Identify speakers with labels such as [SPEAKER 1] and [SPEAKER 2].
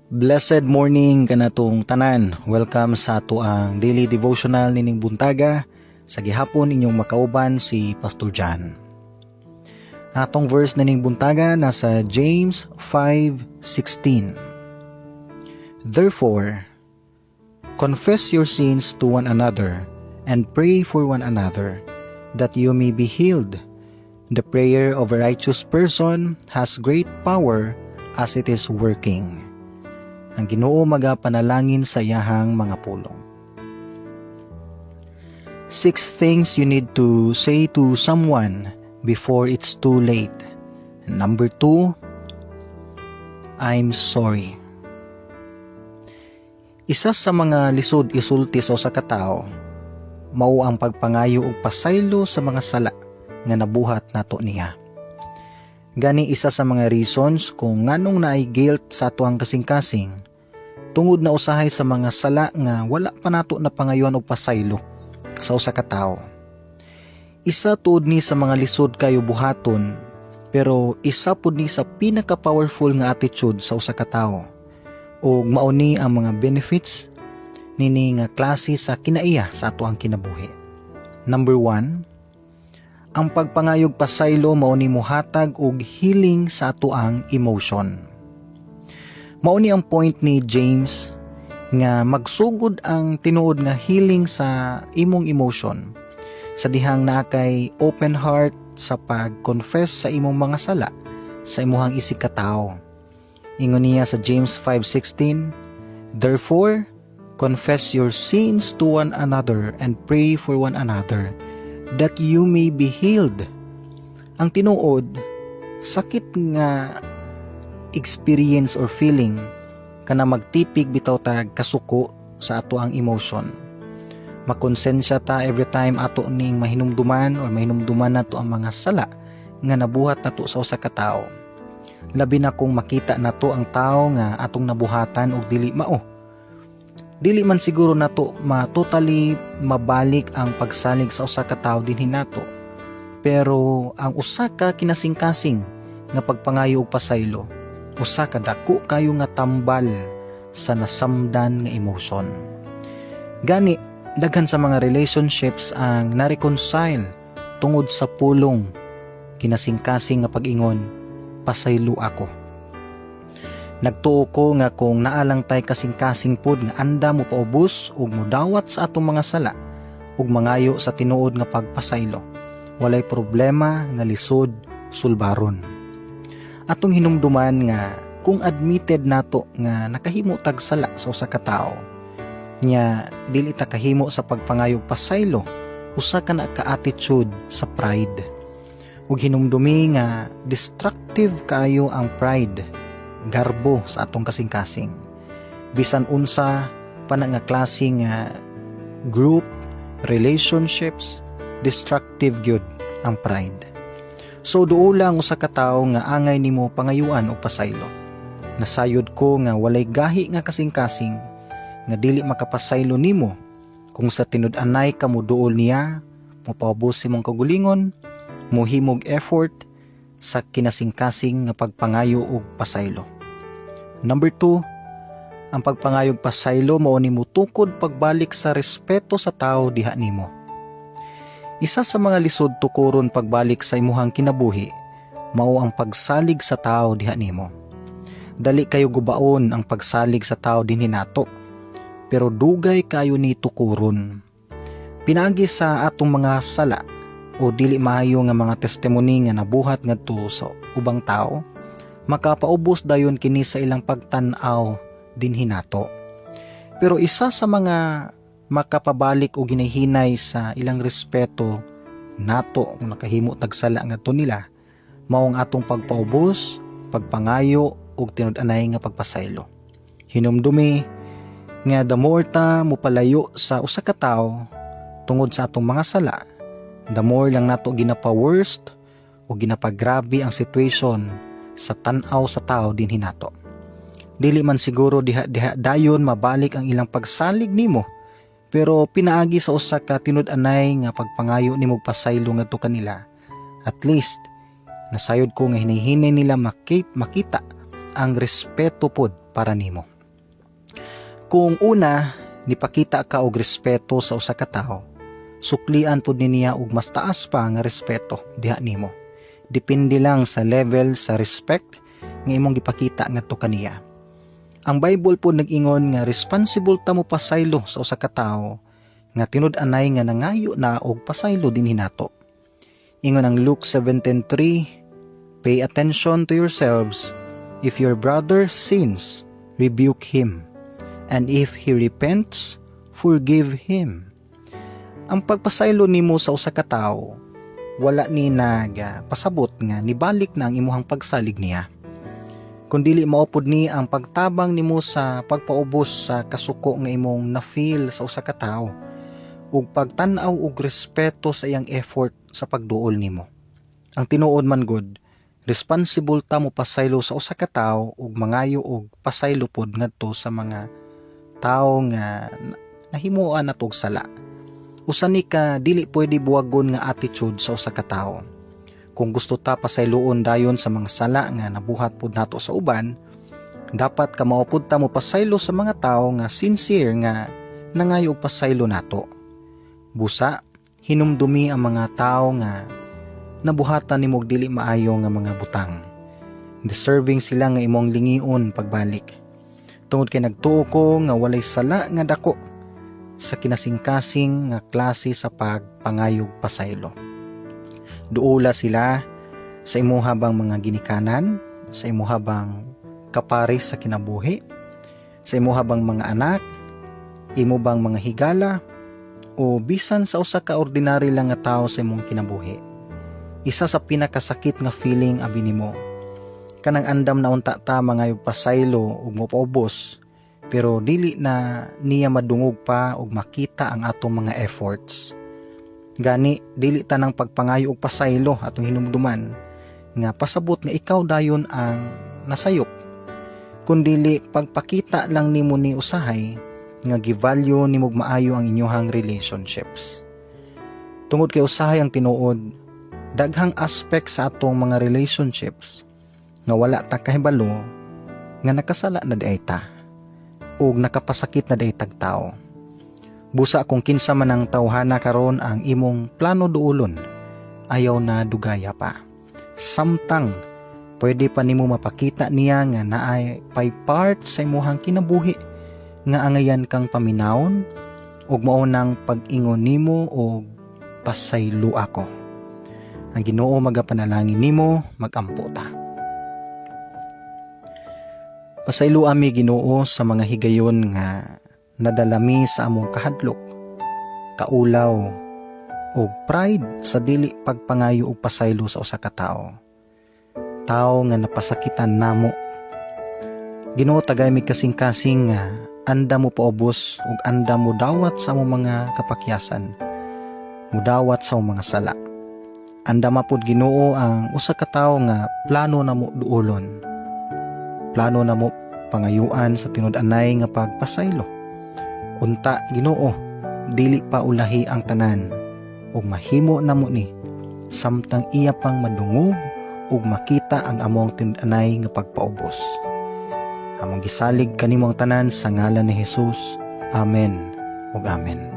[SPEAKER 1] Blessed morning kanatong tanan. Welcome sa ato ang daily devotional nining buntaga. Sa gihapon inyong makauban si Pastor John. Atong verse nining buntaga nasa James 5:16. Therefore, confess your sins to one another and pray for one another that you may be healed. The prayer of a righteous person has great power as it is working. Ang Ginoo magapanalangin sa iyahang mga pulong. 6 things you need to say to someone before it's too late. Number 2, I'm sorry. Isa sa mga lisod isulti sa usa ka tawo mao ang pagpangayo og pasaylo sa mga sala nga nabuhat nato niya. Gani isa sa mga reasons kung nganong naay guilt sa atuang kasing-kasing tungod na usahay sa mga sala nga wala pa nato na pangayon og pasaylo sa usa ka tawo. Isa tuod ni sa mga lisod kayo buhaton, pero isa pud ni sa pinaka-powerful nga attitude sa usa ka tawo. Ug mao ni ang mga benefits nini nga klase sa kinaiya sa ato ang kinabuhi. Number 1, ang pagpangayog pasaylo mao ni mohatag og healing sa ato ang emotion. Mao ni ang point ni James nga magsugod ang tinuod nga healing sa imong emotion sa dihang naa kay open heart sa pag-confess sa imong mga sala sa imong isig ka tawo. Ingon niya sa James 5:16, therefore confess your sins to one another and pray for one another that you may be healed. Ang tinuod, sakit nga experience or feeling kana magtipig bitaw tag kasuko sa ato ang emotion. Makonsensya ta every time ato ning mahinumduman or mahinumduman nato ang mga sala nga nabuhat nato sa usa ka tawo. Labi na kung makita nato ang tawo nga atong nabuhatan og dili mao. Dili man siguro nato totally mabalik ang pagsalig sa usa ka tawo dinhi nato. Pero ang usa ka kinasing-kasing nga pagpangayo og pasaylo, usa ka dako kayo nga tambal sa nasamdan nga emotion. Gani, daghan sa mga relationships ang na-reconcile tungod sa pulong kinasing-kasing nga pag-ingon, pasaylo ako. Nagtuo ko nga kung naalang tay kasing-kasing pod nga anda mo paubos ug modawat sa atong mga sala ug mangayo sa tinuod nga pagpasaylo, walay problema nga lisod sulbaron. Atong hinumduman nga kung admitted nato nga nakahimo tag sala sa usa ka tawo, nya dili ta kahimo sa pagpangayog pasaylo, usa ka na ka-attitude sa pride. Ug hinumdumi nga destructive kaayo ang pride, garbo sa atong kasing-kasing. Bisan unsa pa na nga klase nga group, relationships, destructive gyud ang pride. So duo lang usa ka tawo nga angay nimo pangayuan o pasaylo. Nasayod ko nga walay gahi nga kasing-kasing nga dili makapasaylo nimo kung sa tinud-anay ka mo duol niya, mopaubos imong kagulingon, mohimog effort sa kinasing-kasing nga pagpangayo og pasaylo. Number 2, ang pagpangayog pasaylo mao nimo tukod pagbalik sa respeto sa tawo diha nimo. Isa sa mga lisod tukuron pagbalik sa imuhang kinabuhi mao ang pagsalig sa tao diha nimo. Dali kayo gubaon ang pagsalig sa tao dinhi nato, pero dugay kayo ni tukuron. Pinagi sa atong mga sala o dili maayo nga mga testimony nga nabuhat ngadto sa ubang tao, makapaubos dayon kini sa ilang pagtan-aw dinhi nato. Pero isa sa mga makapabalik o ginahinay sa ilang respeto nato kung nakahimo tagsala ngadto nila maong atong pagpaubos, pagpangayo ug tinud-anay nga pagpasaylo. Hinumdumi nga the more ta mopalayo sa usa ka tawo tungod sa atong mga sala, the more lang nato ginapa-worst o ginapagrabe ang situation sa tan-aw sa tawo dinhi nato. Dili man siguro diha dayon mabalik ang ilang pagsalig nimo, pero pinaagi sa usa ka tinud-anay nga pagpangayo nimo pasaylo ngadto kanila. At least nasayod ko nga hinihinay nila makita ang respeto pod para nimo. Kung una, nipakita ka og respeto sa usa ka tawo, suklian pud niya og mas taas pa nga respeto diha nimo. Depende lang sa level sa respect nga imong gipakita ngadto kaniya. Ang Bible po nag-ingon nga responsible ta mo pasaylo sa usa ka tawo nga tinud-anay nga nangayo na og pasaylo dinhi nato. Ingon ang Luke 17:3, pay attention to yourselves. If your brother sins, rebuke him, and if he repents, forgive him. Ang pagpasaylo nimo sa usa ka tawo, wala ni pasabot nga nibalik na ang imuhang pagsalig niya. Kung dili maupod ni ang pagtabang nimo sa pagpaubos sa kasuko nga imong na-feel sa usa ka tawo ug pagtan-aw og respeto sa iyang effort sa pagduol nimo. Ang tinuod man gud, responsible ta mo pasaylo sa usa ka tawo ug mangayo og pasaylo pod ngadto sa mga tawo nga nahimuan nato og sala. Usa ni ka dili pwede buwagon nga attitude sa usa ka tawo. Kung gusto ta pasayloon dayon sa mga sala nga nabuhat pod nato sa uban, dapat ka maupod ta mo pasaylo sa mga tawo nga sincere nga nangayo og pasaylo nato. Busa, hinumdumi ang mga tawo nga nabuhatan nimo og dili maayo nga mga butang. Deserving sila nga imong lingion pagbalik. Tungod kay nagtuo ko nga walay sala nga dako sa kinasingkasing nga klase sa pagpangayog pasaylo. Duula sila sa imuhabang mga ginikanan, sa imuhabang kapares sa kinabuhi, sa imuhabang mga anak, imo bang mga higala, o bisan sa usa ka ordinary lang nga tawo sa imong kinabuhi. Isa sa pinakasakit nga feeling abi nimo, kanang andam na unta ta mangayog pasaylo ug mopaubos, pero dili na niya madungog pa ug makita ang atong mga efforts. Gani, dili tanang pagpangayo og pasaylo atong hinumduman nga pasabot nga ikaw dayon ang nasayop, kundili pagpakita lang nimo ni usahay nga givalue nimo maayo ang inyohang relationships. Tungod kay usahay ang tinuod, daghang aspect sa atong mga relationships nga wala ta kahibalo nga nakasala na diay ta ug nakapasakit na diay tagtao. Busa kung kinsa man ang tawhana karon ang imong plano duolon, ayaw na dugaya pa. Samtang pwede pa nimo mapakita niya nga naay pay part sa imong kinabuhi nga angayan kang paminawon ug mao nang pag-ingon nimo og pasaylo ako. Ang Ginoo magapanalangin nimo, magampo ta. Pasaylo ami Ginoo sa mga higayon nga nadalami sa among kahadlok, kaulaw, o pride sa dili pagpangayo og pasaylo sa usa ka tawo. Tawo nga napasakitan namo. Ginoo tagay mi kasing-kasing nga anda mo paubos ug anda mo dawat sa among mga kapakyasan, mudawat sa among mga sala. Anda mapud Ginoo ang usa ka tawo nga plano namo duolon. Plano namo pangayuan sa tinud-anay nga pagpasaylo. Unta Ginoo, dili pa ulahi ang tanan ug mahimo namo ni samtang iya pang madungog ug makita ang among tinud-anay nga pagpaubos. Among gisalig kanimo ang tanan sa ngalan ni Jesus. Amen ug amen.